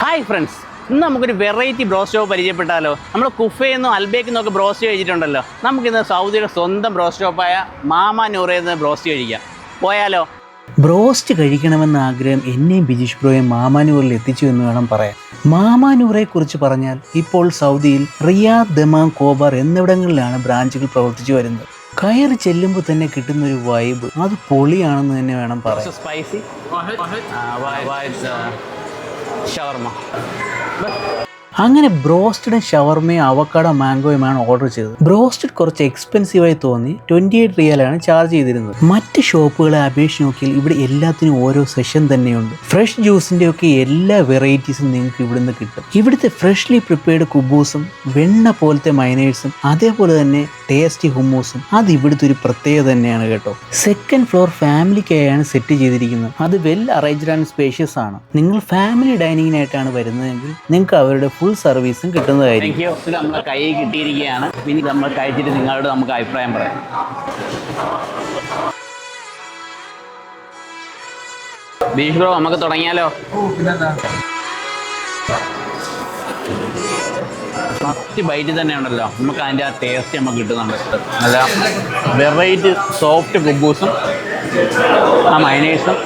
Hi friends, ഇന്ന് നമുക്കൊരു variety ബ്രോസ്റ്റോ പരിചയപ്പെട്ടാലോ. നമ്മൾ കുഫയിൽ നിന്നും അൽബേക്കിൽ നിന്നൊക്കെ ബ്രോസ്റ്റ് കഴിച്ചിട്ടുണ്ടല്ലോ. നമുക്കിന്ന് സൗദിയുടെ സ്വന്തം ബ്രോസ്റ്റ് ഷോപ്പായ മാമാ നൂറയിൽ നിന്ന് ബ്രോസ്റ്റ് കഴിക്കാം. പോയാലോ? ബ്രോസ്റ്റ് കഴിക്കണമെന്ന ആഗ്രഹം എന്നെയും ബിജീഷ് ബ്രോയെ മാമാനൂറിൽ എത്തിച്ചു എന്ന് വേണം പറയാൻ. മാമാനൂറെ കുറിച്ച് പറഞ്ഞാൽ ഇപ്പോൾ സൗദിയിൽ റിയാദ്, ദമാം, കോബാർ എന്നിവിടങ്ങളിലാണ് ബ്രാഞ്ചുകൾ പ്രവർത്തിച്ചു വരുന്നത്. കയറി ചെല്ലുമ്പോൾ തന്നെ കിട്ടുന്ന ഒരു വൈബ് അത് പൊളിയാണെന്ന് തന്നെ വേണം പറയാൻ. സ്പൈസി ഷവർമ. അങ്ങനെ ബ്രോസ്റ്റഡും ഷവർമയും അവക്കാഡോ മാംഗോയുമാണ് ഓർഡർ ചെയ്തത്. ബ്രോസ്റ്റഡ് കുറച്ച് എക്സ്പെൻസീവായി തോന്നി 28 റിയാലാണ് ചാർജ് ചെയ്തിരുന്നത്. മറ്റ് ഷോപ്പുകളെ അപേക്ഷിച്ച് നോക്കിയാൽ ഇവിടെ എല്ലാത്തിനും ഓരോ സെഷൻ തന്നെയുണ്ട്. ഫ്രഷ് ജ്യൂസിൻ്റെ ഒക്കെ എല്ലാ വെറൈറ്റീസും നിങ്ങൾക്ക് ഇവിടുന്ന് കിട്ടും. ഇവിടുത്തെ ഫ്രഷ്ലി പ്രിപ്പയർഡ് കുബൂസും വെണ്ണ പോലത്തെ മൈനേഴ്സും അതേപോലെ തന്നെ ടേസ്റ്റി ഹുമ്മൂസും അത് ഇവിടുത്തെ ഒരു പ്രത്യേകത തന്നെയാണ് കേട്ടോ. സെക്കൻഡ് ഫ്ലോർ ഫാമിലിക്കായാണ് സെറ്റ് ചെയ്തിരിക്കുന്നത്. അത് വെൽ അറേഞ്ച്ഡ് ആൻഡ് സ്പേഷ്യസ് ആണ്. നിങ്ങൾ ഫാമിലി ഡൈനിങ്ങിനായിട്ടാണ് വരുന്നതെങ്കിൽ നിങ്ങൾക്ക് അവരുടെ ഫുൾ സർവീസും കിട്ടുന്നതായിരിക്കും. നമ്മളെ കൈ കിട്ടിയിരിക്കുകയാണ്. ഇനി നമ്മൾ കഴിച്ചിട്ട് നിങ്ങളോട് നമുക്ക് അഭിപ്രായം പറയാം. ബീഫ് ബ്രോ, നമുക്ക് തുടങ്ങിയാലോ? ഫസ്റ്റ് ബൈറ്റ് തന്നെ ഉണ്ടല്ലോ, നമുക്ക് അതിൻ്റെ ആ ടേസ്റ്റ് നമുക്ക് കിട്ടുന്നുണ്ട്. നല്ല വെറൈറ്റി സോഫ്റ്റ് കുബൂസും ആ മൈനേഴ്സും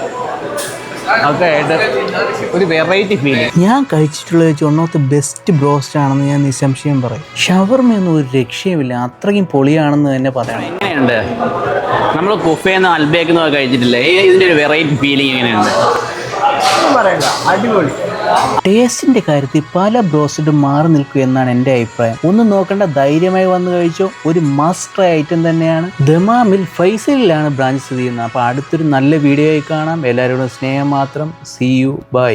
ഒക്കെ ആയിട്ട് ഒരു വെറൈറ്റി ഫീലിംഗ്. ഞാൻ കഴിച്ചിട്ടുള്ളത് വെച്ച് one of the best broast ആണെന്ന് ഞാൻ നിസ്സംശയം പറയും. ഷവർമയൊന്നും ഒരു രക്ഷയുമില്ല, അത്രയും പൊളിയാണെന്ന് തന്നെ പറയണം. എങ്ങനെയുണ്ട്? നമ്മൾ കുഫേന്ന് അൽബേക്കെന്നോ കഴിച്ചിട്ടില്ലേ? ഇതിൻ്റെ ഒരു വെറൈറ്റി ഫീലിംഗ് എങ്ങനെയുണ്ട്? അടിപൊളി. ടേസ്റ്റിന്റെ കാര്യത്തിൽ പല ബ്രോസ്റ്റഡും മാറി നിൽക്കും എന്നാണ് എൻ്റെ അഭിപ്രായം. ഒന്നും നോക്കേണ്ട, ധൈര്യമായി വന്ന് കഴിച്ചോ. ഒരു മസ്റ്റ് ഐറ്റം തന്നെയാണ്. ദമാമിൽ ഫൈസലിലാണ് ബ്രാഞ്ച് സ്ഥിതി ചെയ്യുന്നത്. അപ്പോൾ അടുത്തൊരു നല്ല വീഡിയോ ആയി കാണാം. എല്ലാവരോടും സ്നേഹം മാത്രം. See you, by.